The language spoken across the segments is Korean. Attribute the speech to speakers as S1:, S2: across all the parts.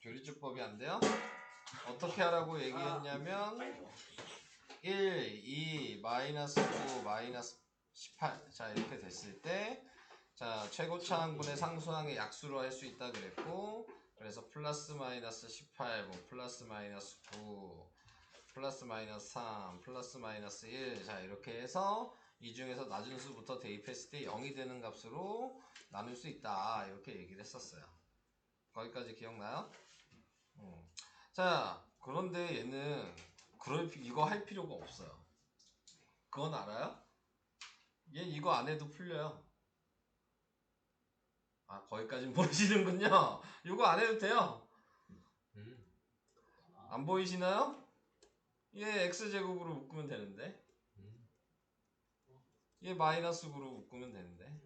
S1: 조리주법이 안 돼요? 어떻게 하라고 얘기했냐면 1, 2, 마이너스 9, 마이너스 18. 자, 이렇게 됐을 때, 자, 최고차항분의 상수항의 약수로 할 수 있다 그랬고, 그래서 플러스 마이너스 18, 뭐 플러스 마이너스 9, 플러스 마이너스 3, 플러스 마이너스 1. 자, 이렇게 해서 이 중에서 낮은 수부터 대입했을 때 0이 되는 값으로 나눌 수 있다. 이렇게 얘기를 했었어요. 거기까지 기억나요? 자, 그런데 얘는 이거 할 필요가 없어요. 그건 알아요? 얘 이거 안 해도 풀려요. 아, 거기까진 모르시는군요. 이거 안 해도 돼요. 안 보이시나요? 얘 x제곱으로 묶으면 되는데, 얘 마이너스 9로 묶으면 되는데.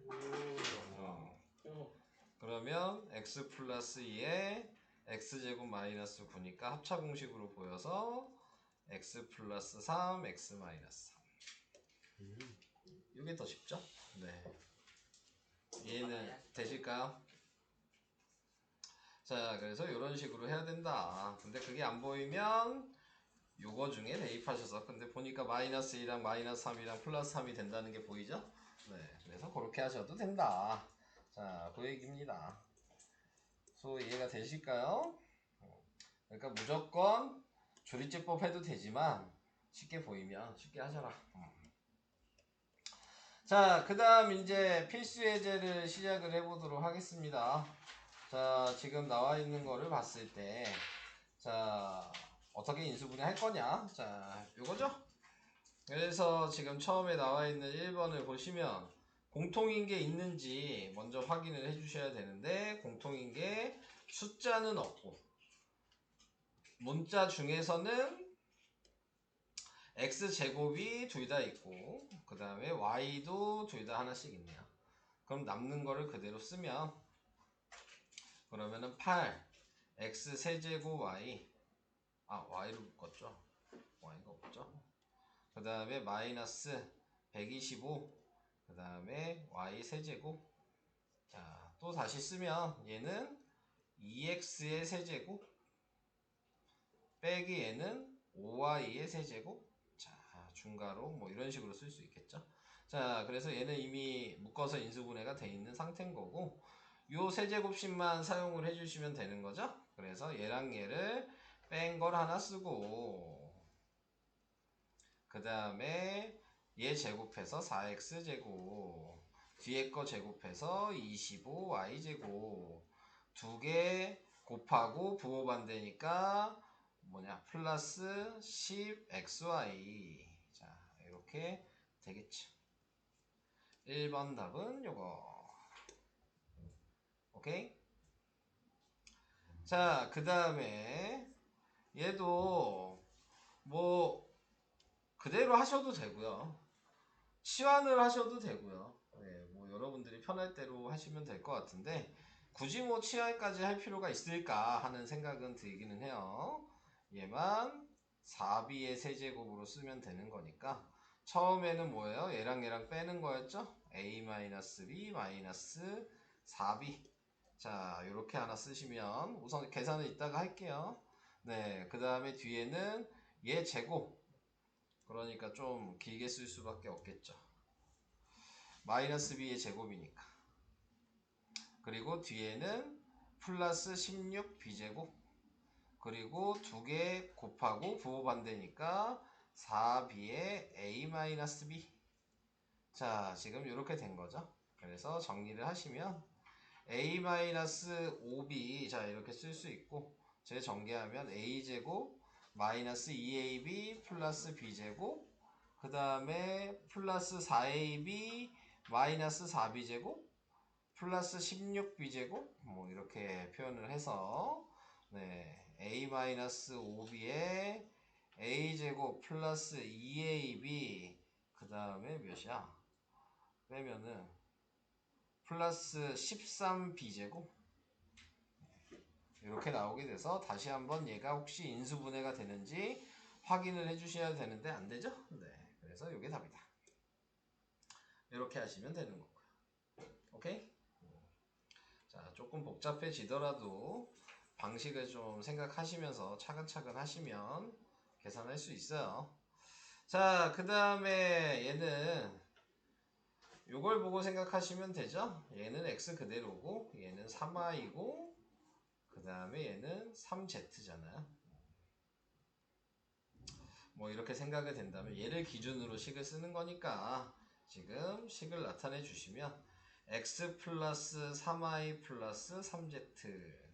S1: 그러면 x 플러스 2에 x제곱 마이너스 9니까 합차 공식으로 보여서 x 플러스 3, x 마이너스 3. 이게 더 쉽죠? 네. 이해는 되실까요? 자, 그래서 이런 식으로 해야 된다. 근데 그게 안 보이면 요거 중에 대입하셔서, 근데 보니까 마이너스 2랑 마이너스 3이랑 플러스 3이 된다는 게 보이죠? 네, 그래서 그렇게 하셔도 된다. 자, 그 얘기입니다. 이해가 되실까요? 그러니까 무조건 조리제법 해도 되지만 쉽게 보이면 쉽게 하셔라. 자, 그 다음 이제 필수 예제를 시작을 해보도록 하겠습니다. 자, 지금 나와 있는 거를 봤을 때, 자, 어떻게 인수분해 할 거냐? 자, 요거죠? 그래서 지금 처음에 나와 있는 1번을 보시면 공통인 게 있는지 먼저 확인을 해 주셔야 되는데, 공통인 게 숫자는 없고, 문자 중에서는 x제곱이 둘 다 있고, 그 다음에 y도 둘 다 하나씩 있네요. 그럼 남는 거를 그대로 쓰면, 그러면은 8 x 세제곱 y, y를 묶었죠. y가 없죠. 그 다음에 마이너스 125, 그 다음에 y 세제곱. 자, 또 다시 쓰면 얘는 2x의 세제곱 빼기 얘는 5y의 세제곱. 자, 중괄호 뭐 이런 식으로 쓸 수 있겠죠. 자, 그래서 얘는 이미 묶어서 인수분해가 돼 있는 상태인 거고, 요 세제곱식만 사용을 해주시면 되는 거죠. 그래서 얘랑 얘를 뺀 걸 하나 쓰고, 그 다음에 얘 제곱해서 4x제곱, 뒤에 거 제곱해서 25y제곱, 두 개 곱하고 부호 반대니까 뭐냐, 플러스 10xy. 자, 이렇게 되겠죠. 1번 답은 요거. 오케이? 자, 그 다음에 얘도 뭐 그대로 하셔도 되고요. 치환을 하셔도 되고요. 네, 뭐 여러분들이 편할 대로 하시면 될 것 같은데, 굳이 뭐 치환까지 할 필요가 있을까 하는 생각은 들기는 해요. 얘만 4b의 세제곱으로 쓰면 되는 거니까, 처음에는 뭐예요? 얘랑 얘랑 빼는 거였죠? a-b 4b. 자, 이렇게 하나 쓰시면, 우선 계산은 이따가 할게요. 네, 그 다음에 뒤에는 얘 제곱. 그러니까 좀 길게 쓸 수밖에 없겠죠. 마이너스 b의 제곱이니까. 그리고 뒤에는 플러스 16b제곱. 그리고 두 개 곱하고 부호 반대니까 4b의 a-b. 자, 지금 이렇게 된 거죠. 그래서 정리를 하시면 a-5b, 자, 이렇게 쓸 수 있고, 재정리하면 a제곱 마이너스 2ab 플러스 b제곱, 그 다음에 플러스 4ab 마이너스 4b제곱 플러스 16b제곱, 뭐 이렇게 표현을 해서, 네, a-5b에 a제곱 플러스 2ab, 그 다음에 몇이야? 빼면은 플러스 13b제곱, 이렇게 나오게 돼서 다시 한번 얘가 혹시 인수분해가 되는지 확인을 해주셔야 되는데 안 되죠? 네, 그래서 이게 답이다. 이렇게 하시면 되는 거고요. 오케이? 자, 조금 복잡해지더라도 방식을 좀 생각하시면서 차근차근 하시면 계산할 수 있어요. 자, 그 다음에 얘는 요걸 보고 생각하시면 되죠. 얘는 x 그대로고 얘는 3i고 그 다음에 얘는 3z잖아요. 뭐 이렇게 생각이 된다면 얘를 기준으로 식을 쓰는 거니까 지금 식을 나타내 주시면 x 플러스 3i 플러스 3z.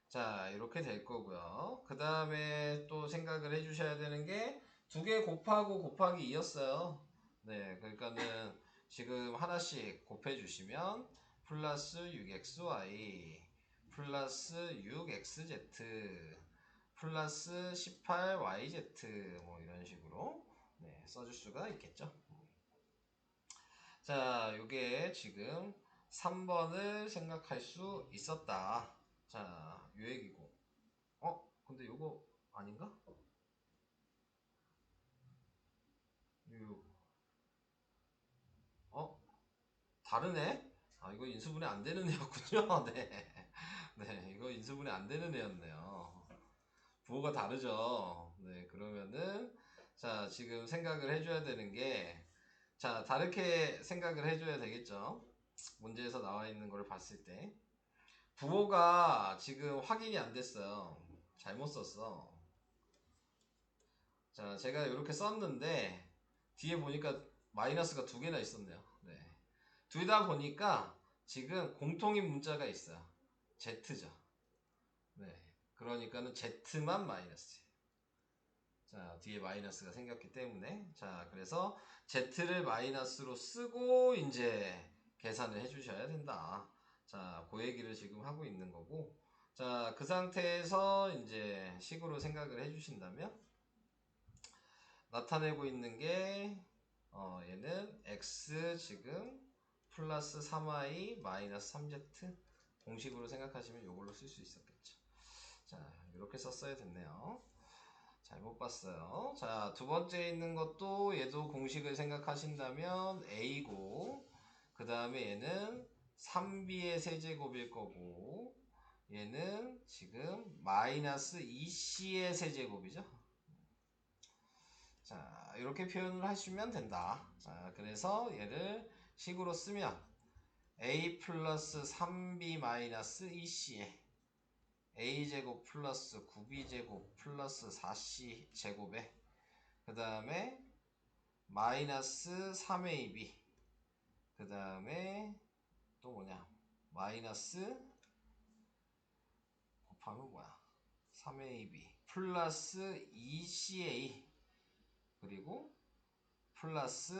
S1: 자, 이렇게 될 거고요. 그 다음에 또 생각을 해 주셔야 되는 게 두 개 곱하고 곱하기 2였어요. 네, 그러니까는 지금 하나씩 곱해 주시면 플러스 6xy 플러스 6xz 플러스 18yz 뭐 이런 식으로 네, 써줄 수가 있겠죠. 자, 요게 지금 3번을 생각할 수 있었다. 자, 요 얘기고. 근데 요거 아닌가? 요, 어? 다르네? 아, 이거 인수분해 안 되는 애였군요. 네. 네, 이거 인수분해 안 되는 애였네요. 부호가 다르죠. 네, 그러면은, 자, 지금 생각을 해줘야 되는 게, 자, 다르게 생각을 해줘야 되겠죠. 문제에서 나와 있는 걸 봤을 때. 부호가 지금 확인이 안 됐어요. 잘못 썼어. 자, 제가 이렇게 썼는데 뒤에 보니까 마이너스가 두 개나 있었네요. 네. 둘 다 보니까 지금 공통인 문자가 있어요. Z죠. 네. 그러니까는 Z만 마이너스예요. 자, 뒤에 마이너스가 생겼기 때문에 자, 그래서 Z를 마이너스로 쓰고 이제 계산을 해 주셔야 된다. 자, 그 얘기를 지금 하고 있는 거고 자, 그 상태에서 이제 식으로 생각을 해 주신다면 나타내고 있는 게 얘는 x 지금 플러스 3i 마이너스 3z 공식으로 생각하시면 이걸로 쓸 수 있었겠죠. 자, 이렇게 썼어야 됐네요. 잘못 봤어요. 자, 두 번째 있는 것도 얘도 공식을 생각하신다면 a고 그 다음에 얘는 3b의 세제곱일 거고 얘는 지금 마이너스 2c의 세제곱이죠. 자, 이렇게 표현을 하시면 된다. 자, 그래서 얘를 식으로 쓰면 a 플러스 3b 마이너스 2c에 a제곱 플러스 9b제곱 플러스 4c 제곱에 그 다음에 마이너스 3ab 그 다음에 또 뭐냐 마이너스 곱하면 뭐야 3ab 플러스 2ca 그리고 플러스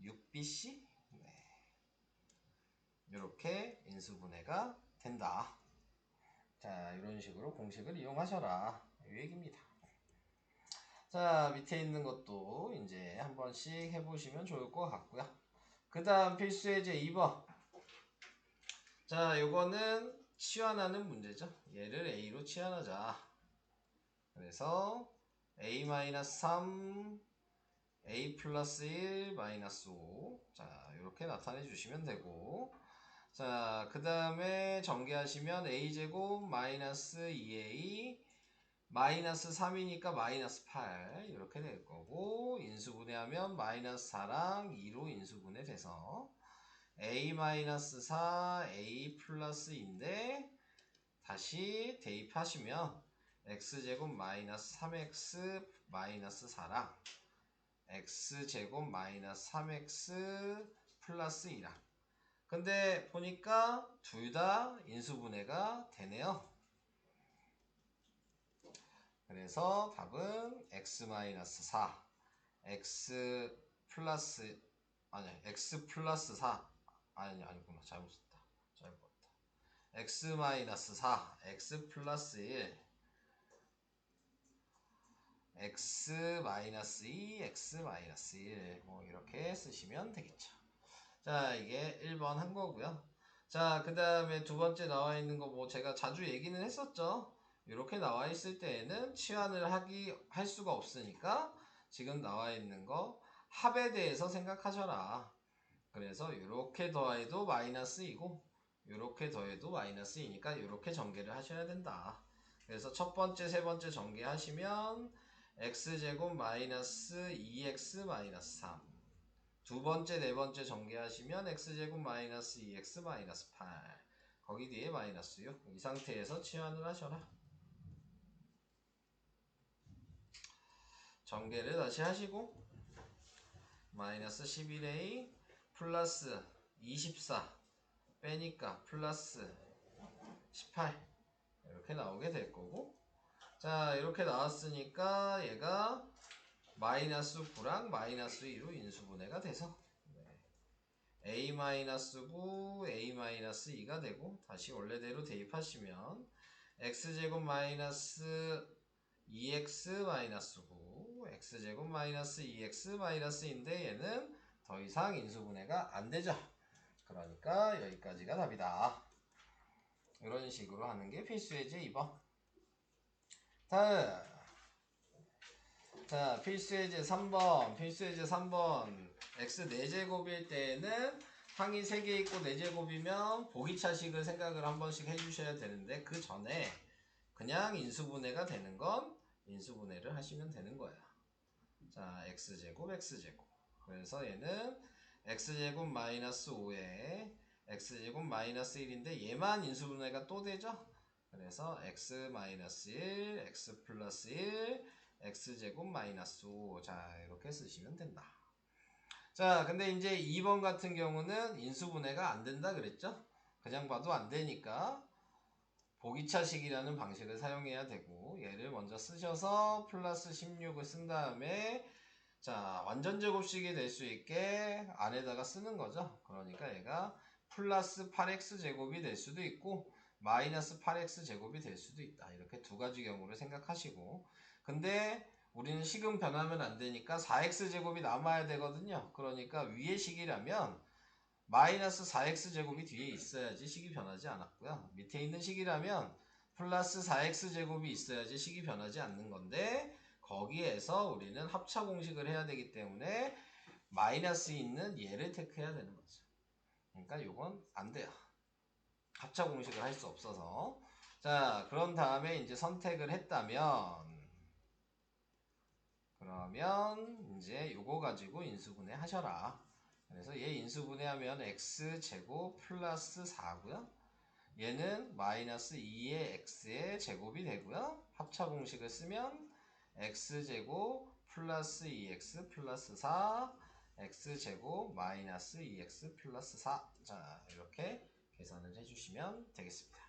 S1: 6bc 네. 이렇게 인수분해가 된다. 자, 이런 식으로 공식을 이용하셔라. 이 얘기입니다. 자, 밑에 있는 것도 이제 한 번씩 해보시면 좋을 것 같고요. 그 다음 필수예제 2번. 자, 요거는 치환하는 문제죠. 얘를 A로 치환하자. 그래서 A-3, A 플러스 1, 마이너스 5. 자, 이렇게 나타내 주시면 되고. 자, 그 다음에 전개하시면 a제곱 마이너스 2a 마이너스 3이니까 마이너스 8 이렇게 될 거고 인수분해하면 마이너스 4랑 2로 인수분해 돼서 a 마이너스 4 a 플러스인데 다시 대입하시면 x제곱 마이너스 3x 마이너스 4랑 x제곱 마이너스 3x 플러스 2랑 근데 보니까 둘 다 인수분해가 되네요. 그래서 답은 x-4 x 플러스 x 플러스 4 아니구나 잘못 썼다 잘못 봤다 x-4 x 플러스 1 x-2 x-1 뭐 이렇게 쓰시면 되겠죠. 자, 이게 1번 한 거고요. 자, 그 다음에 두 번째 나와 있는 거 뭐 제가 자주 얘기는 했었죠. 이렇게 나와 있을 때에는 치환을 할 수가 없으니까 지금 나와 있는 거 합에 대해서 생각하셔라. 그래서 이렇게 더해도 마이너스이고 이렇게 더해도 마이너스이니까 이렇게 전개를 하셔야 된다. 그래서 첫 번째, 세 번째 전개하시면 x제곱 마이너스 2x 마이너스 3. 두 번째, 네 번째 전개하시면 x제곱 마이너스 2x 마이너스 8. 거기 뒤에 마이너스 6. 이 상태에서 치환을 하셔라. 전개를 다시 하시고 마이너스 11a 플러스 24 빼니까 플러스 18 이렇게 나오게 될 거고, 자 이렇게 나왔으니까 얘가 마이너스 9랑 마이너스 2로 인수분해가 돼서 a-9 a-2가 되고, 다시 원래대로 대입하시면 x제곱 마이너스 2x 마이너스 9 x제곱 마이너스 2x 마이너스인데 얘는 더 이상 인수분해가 안 되죠. 그러니까 여기까지가 답이다. 이런 식으로 하는 게 필수예제 2번. 다음, 자 필수예제 3번. 필수예제 3번. x 4제곱일 때에는 항이 3개 있고 4제곱이면 보기차식을 생각을 한 번씩 해주셔야 되는데, 그 전에 그냥 인수분해가 되는 건 인수분해를 하시면 되는 거야. 자 x제곱 x제곱. 그래서 얘는 x제곱 마이너스 5에 x제곱 마이너스 1인데 얘만 인수분해가 또 되죠. 그래서 x 마이너스 1 x 플러스 1 x제곱 마이너스 5. 자 이렇게 쓰시면 된다. 자 근데 이제 2번 같은 경우는 인수분해가 안 된다 그랬죠. 그냥 봐도 안 되니까 보기차식이라는 방식을 사용해야 되고, 얘를 먼저 쓰셔서 플러스 16을 쓴 다음에 자 완전 제곱식이 될 수 있게 안에다가 쓰는 거죠. 그러니까 얘가 플러스 8x 제곱이 될 수도 있고 마이너스 8x 제곱이 될 수도 있다. 이렇게 두 가지 경우를 생각하시고, 근데 우리는 식은 변하면 안 되니까 4x 제곱이 남아야 되거든요. 그러니까 위의 식이라면 마이너스 4x 제곱이 뒤에 있어야지 식이 변하지 않았고요. 밑에 있는 식이라면 플러스 4x 제곱이 있어야지 식이 변하지 않는 건데, 거기에서 우리는 합차 공식을 해야 되기 때문에 마이너스 있는 얘를 테크해야 되는 거죠. 그러니까 이건 안 돼요. 합차 공식을 할 수 없어서. 자 그런 다음에 이제 선택을 했다면, 그러면 이제 요거 가지고 인수분해 하셔라. 그래서 얘 인수분해하면 x제곱 플러스 4고요. 얘는 마이너스 2의 x의 제곱이 되고요. 합차 공식을 쓰면 x제곱 플러스 2x 플러스 4 x제곱 마이너스 2x 플러스 4. 자 이렇게 계산을 해주시면 되겠습니다.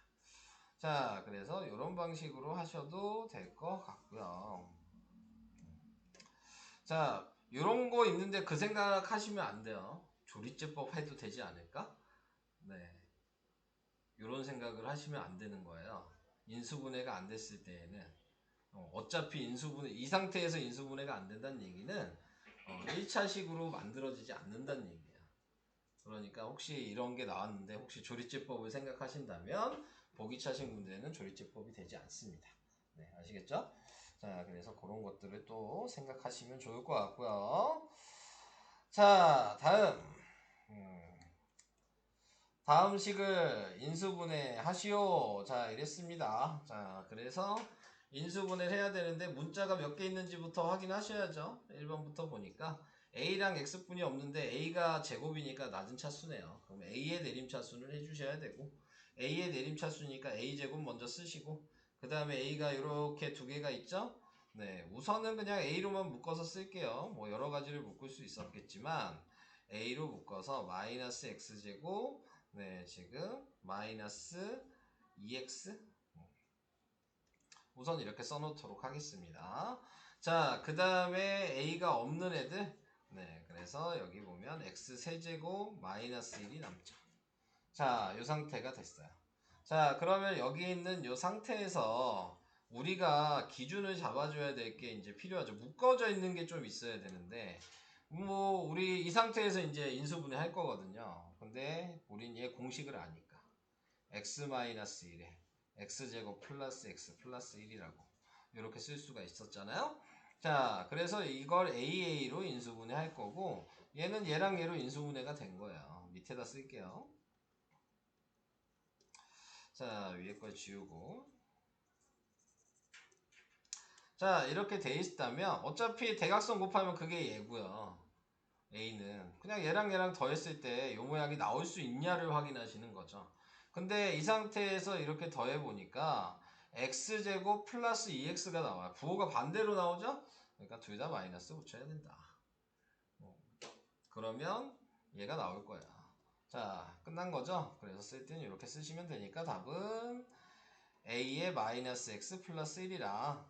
S1: 자 그래서 이런 방식으로 하셔도 될 것 같고요. 자 요런 거 있는데 그 생각 하시면 안 돼요. 조리제법 해도 되지 않을까? 네, 요런 생각을 하시면 안 되는 거예요. 인수분해가 안 됐을 때에는 어차피 인수분해, 이 상태에서 인수분해가 안 된다는 얘기는 1차식으로 만들어지지 않는다는 얘기예요. 그러니까 혹시 이런 게 나왔는데 혹시 조리제법을 생각하신다면 보기차식 문제는 조리제법이 되지 않습니다. 네, 아시겠죠? 자 그래서 그런 것들을 또 생각하시면 좋을 것 같고요. 자 다음 식을 인수분해 하시오. 자 이랬습니다. 자 그래서 인수분해를 해야 되는데 문자가 몇 개 있는지부터 확인하셔야죠. 1번부터 보니까 a랑 x분이 없는데 a가 제곱이니까 낮은 차수네요. 그럼 a의 내림차수를 해주셔야 되고, a의 내림차수니까 a제곱 먼저 쓰시고, 그 다음에 a가 이렇게 두 개가 있죠. 네, 우선은 그냥 a로만 묶어서 쓸게요. 뭐 여러 가지를 묶을 수 있었겠지만 a로 묶어서 마이너스 x제곱, 네 지금 마이너스 2x 우선 이렇게 써놓도록 하겠습니다. 자 그 다음에 a가 없는 애들, 네 그래서 여기 보면 x 세제곱 마이너스 1이 남죠. 자 이 상태가 됐어요. 자 그러면 여기 있는 이 상태에서 우리가 기준을 잡아줘야 될 게 이제 필요하죠. 묶어져 있는 게 좀 있어야 되는데, 뭐 우리 이 상태에서 이제 인수분해 할 거거든요. 근데 우린 얘 공식을 아니까 x-1에 x제곱 플러스 x 플러스 1이라고 이렇게 쓸 수가 있었잖아요. 자 그래서 이걸 AA로 인수분해 할 거고, 얘는 얘랑 얘로 인수분해가 된 거예요. 밑에다 쓸게요. 자 위에 걸 지우고, 자, 이렇게 돼 있다면 어차피 대각선 곱하면 그게 얘고요. A는 그냥 얘랑 더했을 때 이 모양이 나올 수 있냐를 확인하시는 거죠. 근데 이 상태에서 이렇게 더해 보니까 x제곱 플러스 2x가 나와요. 부호가 반대로 나오죠? 그러니까 둘 다 마이너스 붙여야 된다. 그러면 얘가 나올 거야. 자, 끝난 거죠? 그래서 쓸 때는 이렇게 쓰시면 되니까 답은 a의 마이너스 x 플러스 1이랑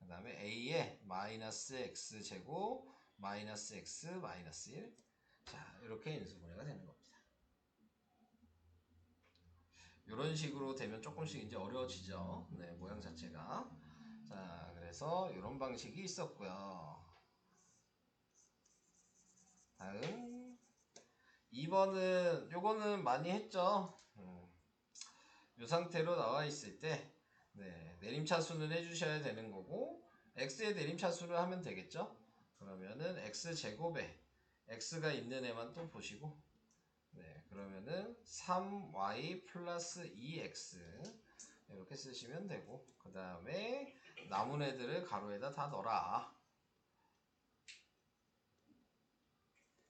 S1: 그 다음에 a의 마이너스 x 제곱 마이너스 x 마이너스 1. 자, 이렇게 인수분해가 되는 겁니다. 이런 식으로 되면 조금씩 이제 어려워지죠. 네, 모양 자체가. 자, 그래서 이런 방식이 있었고요. 다음 2번은 요거는 많이 했죠. 이 상태로 나와 있을 때 네, 내림차순을 해주셔야 되는 거고 x의 내림차순을 하면 되겠죠. 그러면은 x제곱에 x가 있는 애만 또 보시고 네, 그러면은 3y 플러스 2x 이렇게 쓰시면 되고 그 다음에 남은 애들을 가로에다 다 넣어라.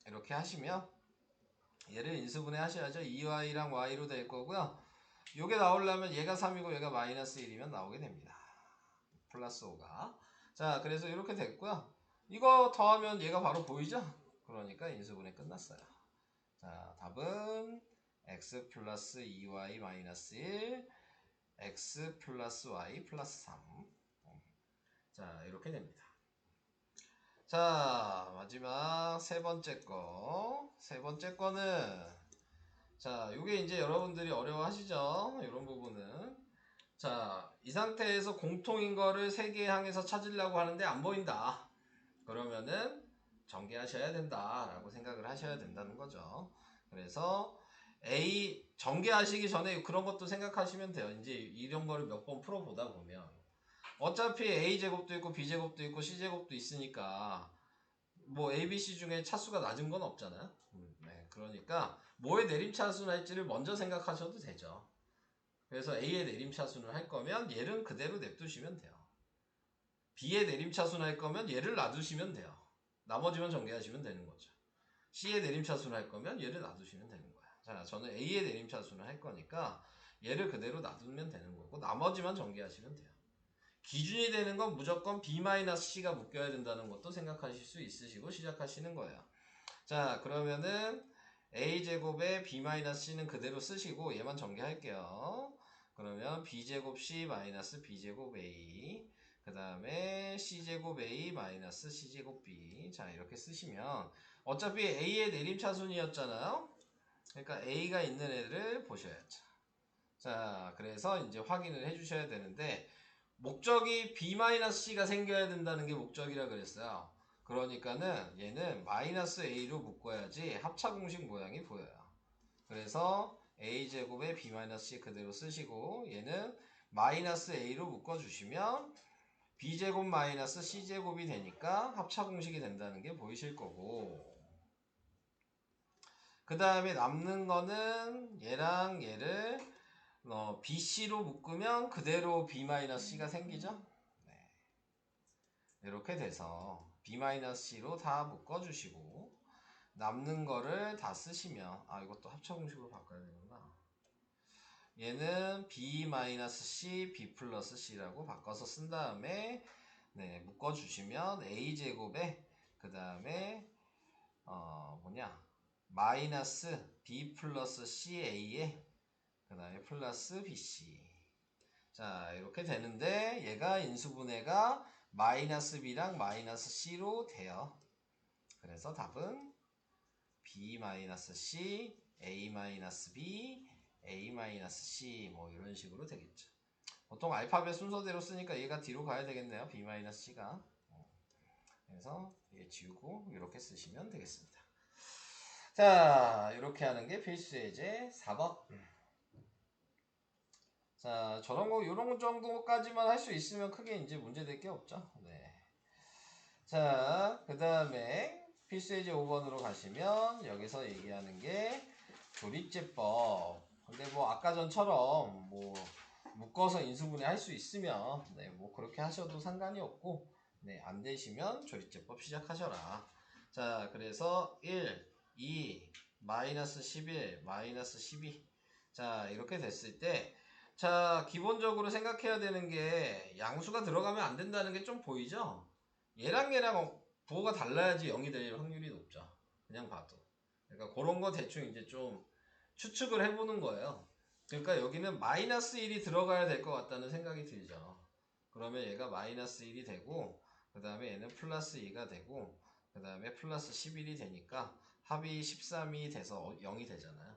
S1: 이렇게 하시면 얘를 인수분해 하셔야죠. 2y랑 y로 될 거고요. 요게 나오려면 얘가 3이고 얘가 마이너스 1이면 나오게 됩니다. 플러스 5가. 자, 그래서 이렇게 됐고요. 이거 더하면 얘가 바로 보이죠? 그러니까 인수분해 끝났어요. 자, 답은 x 플러스 2y 마이너스 1 x 플러스 y 플러스 3. 자, 이렇게 됩니다. 자, 마지막 세 번째 거. 세 번째 거는 자, 요게 이제 여러분들이 어려워하시죠? 이런 부분은. 자, 이 상태에서 공통인 거를 세 개 향해서 찾으려고 하는데 안 보인다. 그러면은 전개하셔야 된다라고 생각을 하셔야 된다는 거죠. 그래서 A 전개하시기 전에 그런 것도 생각하시면 돼요. 이제 이런 거를 몇 번 풀어보다 보면 어차피 A제곱도 있고 B제곱도 있고 C제곱도 있으니까 뭐 A, B, C 중에 차수가 낮은 건 없잖아요. 네, 그러니까 뭐의 내림차순 할지를 먼저 생각하셔도 되죠. 그래서 A의 내림차순을 할 거면 얘를 그대로 냅두시면 돼요. B의 내림차순 할 거면 얘를 놔두시면 돼요. 나머지만 전개하시면 되는 거죠. C의 내림차순을 할 거면 얘를 놔두시면 되는 거야. 자, 저는 A의 내림차순을 할 거니까 얘를 그대로 놔두면 되는 거고 나머지만 전개하시면 돼요. 기준이 되는 건 무조건 B-C가 묶여야 된다는 것도 생각하실 수 있으시고 시작하시는 거예요. 자, 그러면은 A제곱에 B-C는 그대로 쓰시고 얘만 전개할게요. 그러면 B제곱 C 마이너스 B제곱 A 그 다음에 C제곱 A 마이너스 C제곱 B. 자, 이렇게 쓰시면 어차피 A의 내림차순이었잖아요. 그러니까 A가 있는 애를 보셔야죠. 자, 그래서 이제 확인을 해주셔야 되는데 목적이 B-C가 생겨야 된다는 게 목적이라 그랬어요. 그러니까는 얘는 마이너스 A로 묶어야지 합차공식 모양이 보여요. 그래서 A제곱에 B-C 그대로 쓰시고 얘는 마이너스 A로 묶어주시면 B제곱 마이너스 C제곱이 되니까 합차공식이 된다는 게 보이실 거고 그 다음에 남는 거는 얘랑 얘를 BC로 묶으면 그대로 B-C가 생기죠? 네. 이렇게 돼서 B-C로 다 묶어주시고 남는 거를 다 쓰시면 이것도 합차공식으로 바꿔야 되는구나. 얘는 B-C, B 플러스 C라고 바꿔서 쓴 다음에 네, 묶어주시면 A제곱에 그 다음에 마이너스 B 플러스 CA에 그 다음에 플러스 BC. 자, 이렇게 되는데 얘가 인수분해가 마이너스 B랑 마이너스 C로 돼요. 그래서 답은 B-C, A-B, A-C 뭐 이런 식으로 되겠죠. 보통 알파벳 순서대로 쓰니까 얘가 뒤로 가야 되겠네요. B-C가. 그래서 얘 지우고 이렇게 쓰시면 되겠습니다. 자, 이렇게 하는 게 필수 예제 4번. 자, 저런 거, 요런 정도까지만 할 수 있으면 크게 이제 문제될 게 없죠. 네. 자, 그 다음에 필수 예제 5번으로 가시면 여기서 얘기하는 게 조립제법. 근데 뭐 아까 전처럼 뭐 묶어서 인수분해 할 수 있으면 네, 뭐 그렇게 하셔도 상관이 없고 네, 안 되시면 조립제법 시작하셔라. 자, 그래서 1, 2, 마이너스 11, 마이너스 12. 자, 이렇게 됐을 때 자, 기본적으로 생각해야 되는 게 양수가 들어가면 안 된다는 게 좀 보이죠? 얘랑 부호가 달라야지 0이 될 확률이 높죠. 그냥 봐도. 그러니까 그런 거 대충 이제 좀 추측을 해보는 거예요. 그러니까 여기는 마이너스 1이 들어가야 될 것 같다는 생각이 들죠. 그러면 얘가 마이너스 1이 되고 그 다음에 얘는 플러스 2가 되고 그 다음에 플러스 11이 되니까 합이 13이 돼서 0이 되잖아요.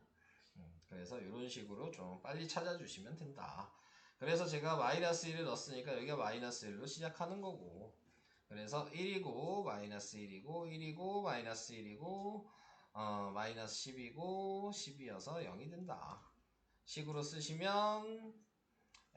S1: 그래서 이런 식으로 좀 빨리 찾아주시면 된다. 그래서 제가 마이너스 1을 넣었으니까 여기가 마이너스 1로 시작하는 거고 그래서 1이고 마이너스 1이고 1이고 마이너스 1이고 마이너스 10이고 10이어서 0이 된다. 식으로 쓰시면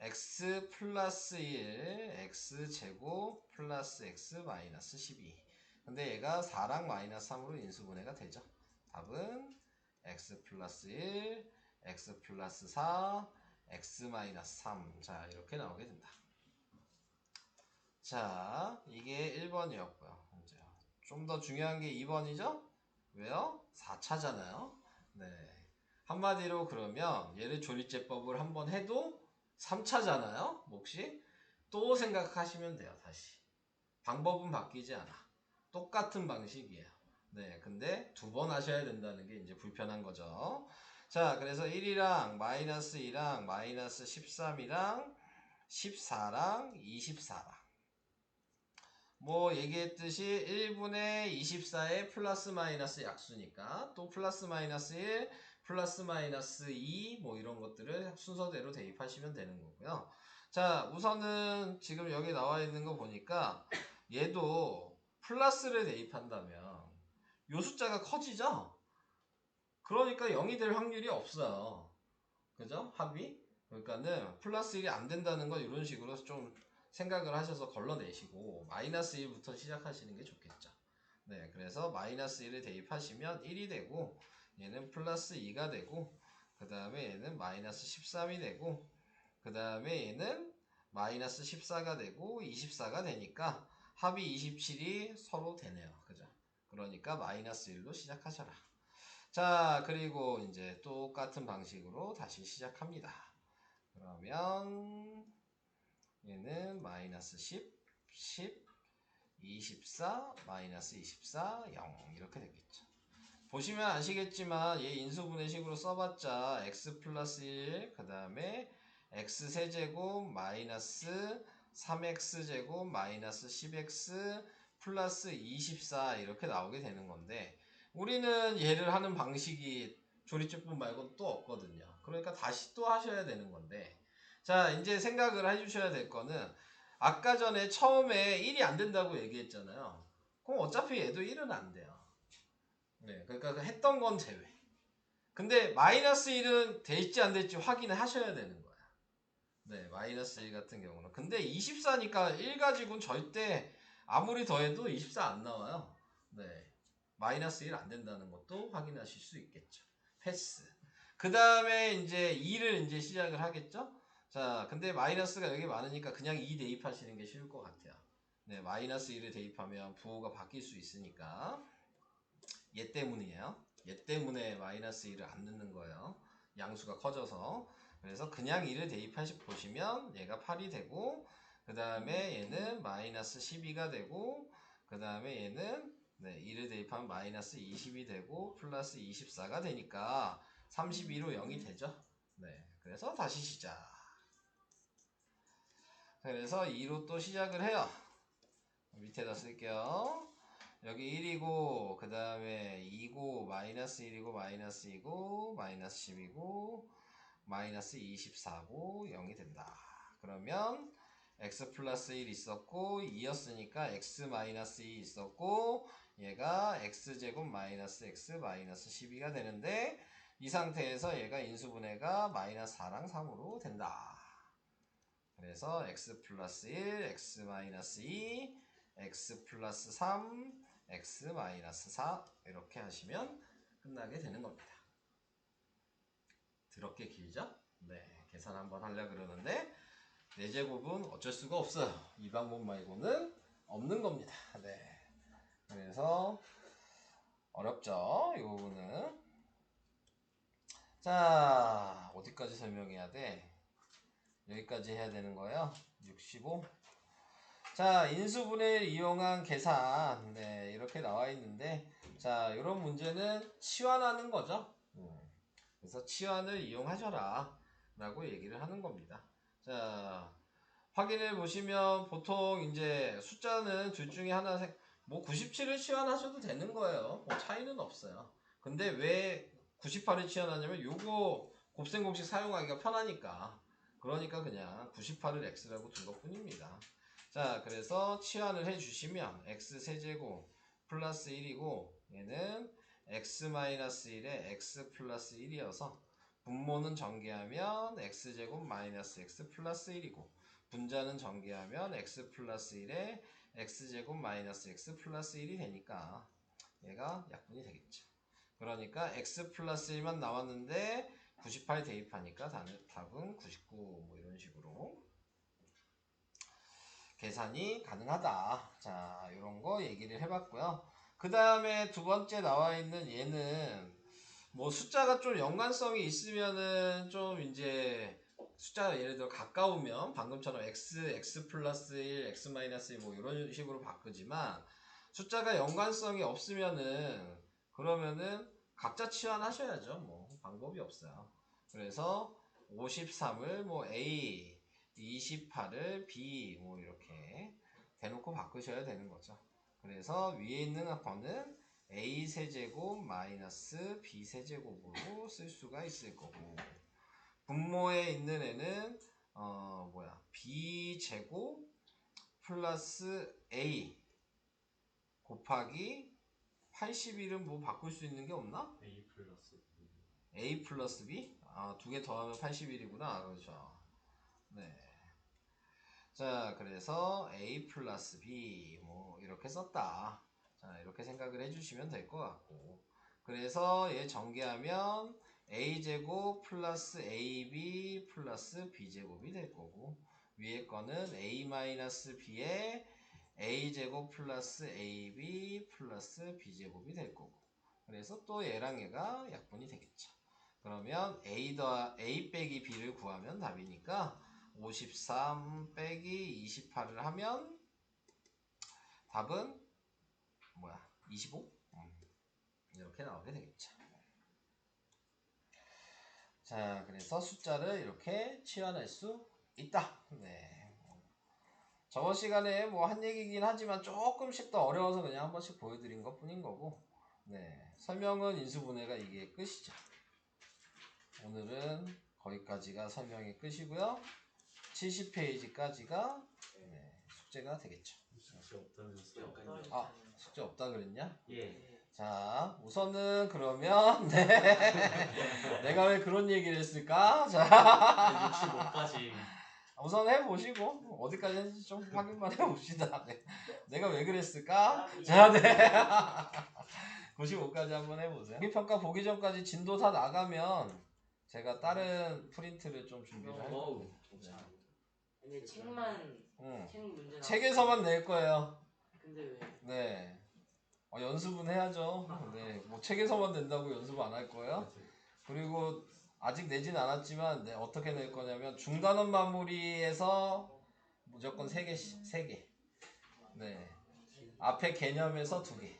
S1: x 플러스 1 x제곱 플러스 x 마이너스 12. 근데 얘가 4랑 마이너스 3으로 인수분해가 되죠. 답은 x 플러스 1 x 플러스 4 x 마이너스 3. 자, 이렇게 나오게 된다. 자, 이게 1번이었고요. 좀 더 중요한 게 2번이죠? 왜요? 4차잖아요. 네. 한마디로 그러면 얘를 조립제법을 한번 해도 3차잖아요. 몫이 또 생각하시면 돼요. 다시. 방법은 바뀌지 않아. 똑같은 방식이에요. 네, 근데 두 번 하셔야 된다는 게 이제 불편한 거죠. 자, 그래서 1이랑 마이너스 2랑 마이너스 13이랑 14랑 24랑 뭐 얘기했듯이 1분의 24의 플러스 마이너스 약수니까 또 플러스 마이너스 1 플러스 마이너스 2 뭐 이런 것들을 순서대로 대입하시면 되는 거고요. 자, 우선은 지금 여기 나와 있는 거 보니까 얘도 플러스를 대입한다면 요 숫자가 커지죠? 그러니까 0이 될 확률이 없어요. 그죠? 합이? 그러니까는 플러스 1이 안 된다는 건 이런 식으로 좀 생각을 하셔서 걸러내시고 마이너스 1부터 시작하시는 게 좋겠죠. 네, 그래서 마이너스 1을 대입하시면 1이 되고 얘는 플러스 2가 되고 그 다음에 얘는 마이너스 13이 되고 그 다음에 얘는 마이너스 14가 되고 24가 되니까 합이 27이 서로 되네요. 그죠? 그러니까 마이너스 1로 시작하셔라. 자, 그리고 이제 똑같은 방식으로 다시 시작합니다. 그러면 얘는 마이너스 10, 10, 24, 마이너스 24, 0 이렇게 되겠죠. 보시면 아시겠지만 얘 인수분해식으로 써봤자 x 플러스 1, 그 다음에 x 세제곱 마이너스 3x제곱 마이너스 10x 플러스 24 이렇게 나오게 되는 건데 우리는 얘를 하는 방식이 조립제법 말고는 또 없거든요. 그러니까 다시 또 하셔야 되는 건데 자, 이제 생각을 해주셔야 될 거는 아까 전에 처음에 1이 안 된다고 얘기했잖아요. 그럼 어차피 얘도 1은 안 돼요. 네, 그러니까 했던 건 제외. 근데 마이너스 1은 될지 안 될지 확인을 하셔야 되는 거야. 네, 마이너스 1 같은 경우는. 근데 24니까 1 가지고는 절대 아무리 더해도 24 안 나와요. 네, 마이너스 1 안 된다는 것도 확인하실 수 있겠죠. 패스. 그 다음에 이제 2를 이제 시작을 하겠죠. 자, 근데 마이너스가 여기 많으니까 그냥 2 대입하시는 게 쉬울 것 같아요. 네, 마이너스 1을 대입하면 부호가 바뀔 수 있으니까. 얘 때문이에요. 얘 때문에 마이너스 1을 안 넣는 거예요. 양수가 커져서. 그래서 그냥 1을 대입하시 보시면 얘가 8이 되고 그 다음에 얘는 마이너스 12가 되고 그 다음에 얘는 네, 2를 대입하면 마이너스 20이 되고 플러스 24가 되니까 32로 0이 되죠. 네, 그래서 다시 시작. 그래서 2로 또 시작을 해요. 밑에다 쓸게요. 여기 1이고 그 다음에 2고 마이너스 1이고 마이너스 2고 마이너스 10이고 마이너스 24고 0이 된다. 그러면 x 플러스 1 있었고 2였으니까 x 마이너스 2 있었고 얘가 x제곱 마이너스 x 마이너스 12가 되는데 이 상태에서 얘가 인수분해가 마이너스 4랑 3으로 된다. 그래서 x 플러스 1, x 마이너스 2, x 플러스 3, x 마이너스 4 이렇게 하시면 끝나게 되는 겁니다. 더럽게 길죠? 네. 계산 한번 하려고 그러는데 4제곱은 어쩔 수가 없어요. 이 방법 말고는 없는 겁니다. 네. 그래서 어렵죠, 이 부분은. 자, 어디까지 설명해야 돼? 여기까지 해야 되는 거예요. 65. 자, 인수분해를 이용한 계산. 네, 이렇게 나와 있는데, 자, 이런 문제는 치환하는 거죠. 그래서 치환을 이용하셔라 라고 얘기를 하는 겁니다. 자, 확인해 보시면 보통 이제 숫자는 둘 중에 하나, 뭐 97을 치환하셔도 되는 거예요. 뭐 차이는 없어요. 근데 왜 98을 치환하냐면 요거 곱셈공식 사용하기가 편하니까. 그러니까 그냥 98을 x라고 둔 것 뿐입니다. 자, 그래서 치환을 해 주시면 x 세제곱 플러스 1이고 얘는 x-1에 x 플러스 1이어서 분모는 전개하면 x제곱 마이너스 x 플러스 1이고 분자는 전개하면 x 플러스 1에 x제곱 마이너스 x 플러스 1이 되니까 얘가 약분이 되겠죠. 그러니까 x 플러스 1만 나왔는데 98 대입하니까 답은 99 뭐 이런 식으로 계산이 가능하다. 자, 이런 거 얘기를 해봤고요. 그 다음에 두 번째 나와 있는 얘는 뭐 숫자가 좀 연관성이 있으면은 좀 이제 숫자가 예를 들어 가까우면 방금처럼 x 플러스 1, x 마이너스 1 뭐 이런 식으로 바꾸지만 숫자가 연관성이 없으면은 그러면은 각자 치환하셔야죠. 뭐 방법이 없어요. 그래서 53을 뭐 a, 28을 b 뭐 이렇게 대놓고 바꾸셔야 되는 거죠. 그래서 위에 있는 거는 a 세제곱 마이너스 b 세제곱으로 쓸 수가 있을 거고 분모에 있는 애는 b 제곱 플러스 a 곱하기 81은 뭐 바꿀 수 있는 게 없나? a 플러스 b? 아, 두 개 더하면 81이구나. 그렇죠. 네. 자, 그래서 a 플러스 b 뭐 이렇게 썼다. 자, 이렇게 생각을 해주시면 될 것 같고 그래서 얘 전개하면 a제곱 플러스 ab 플러스 b제곱이 될 거고 위에 거는 a 마이너스 b에 a제곱 플러스 ab 플러스 b제곱이 될 거고 그래서 또 얘랑 얘가 약분이 되겠죠. 그러면 a 빼기 b를 구하면 답이니까 53 빼기 28을 하면 답은 뭐야? 25? 이렇게 나오게 되겠죠. 자, 그래서 숫자를 이렇게 치환할 수 있다. 네. 저번 시간에 뭐 한 얘기긴 하지만 조금씩 더 어려워서 그냥 한 번씩 보여드린 것 뿐인 거고 네. 설명은 인수분해가 이게 끝이죠. 오늘은 거기까지가 설명이 끝이고요. 70페이지까지가 네, 숙제가 되겠죠.
S2: 숙제 없다면서요?
S1: 아, 숙제 없다 그랬냐?
S2: 예.
S1: 자, 우선은 그러면 네. 내가 왜 그런 얘기를 했을까? 자,
S2: 65까지.
S1: 우선 해보시고 어디까지 했는지 좀 확인만 해봅시다. 네. 내가 왜 그랬을까? 자, 네. 95까지 한번 해보세요. 평가 보기 전까지 진도 다 나가면 제가 다른 프린트를 좀 준비를 할 거예요.
S3: 근데 책만 책 문제
S1: 책에서만 낼 거예요.
S3: 근데 왜?
S1: 네. 연습은 해야죠. 네. 뭐 책에서만 낸다고 연습 안 할 거예요. 그리고 아직 내진 않았지만 어떻게 낼 거냐면 중단원 마무리에서 무조건 3개. 네. 앞에 개념에서 2개.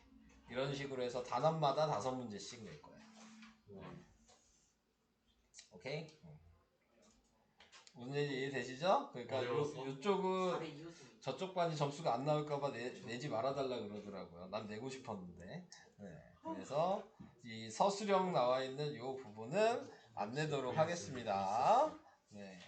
S1: 이런 식으로 해서 단원마다 5문제씩 낼 거예요. 오케이? 무슨 얘기 이해되시죠? 그러니까 요쪽은 저쪽 반이 점수가 안 나올까봐 내지 말아달라 그러더라고요. 난 내고 싶었는데. 네. 그래서 이 서술형 나와 있는 이 부분은 안 내도록 하겠습니다. 네.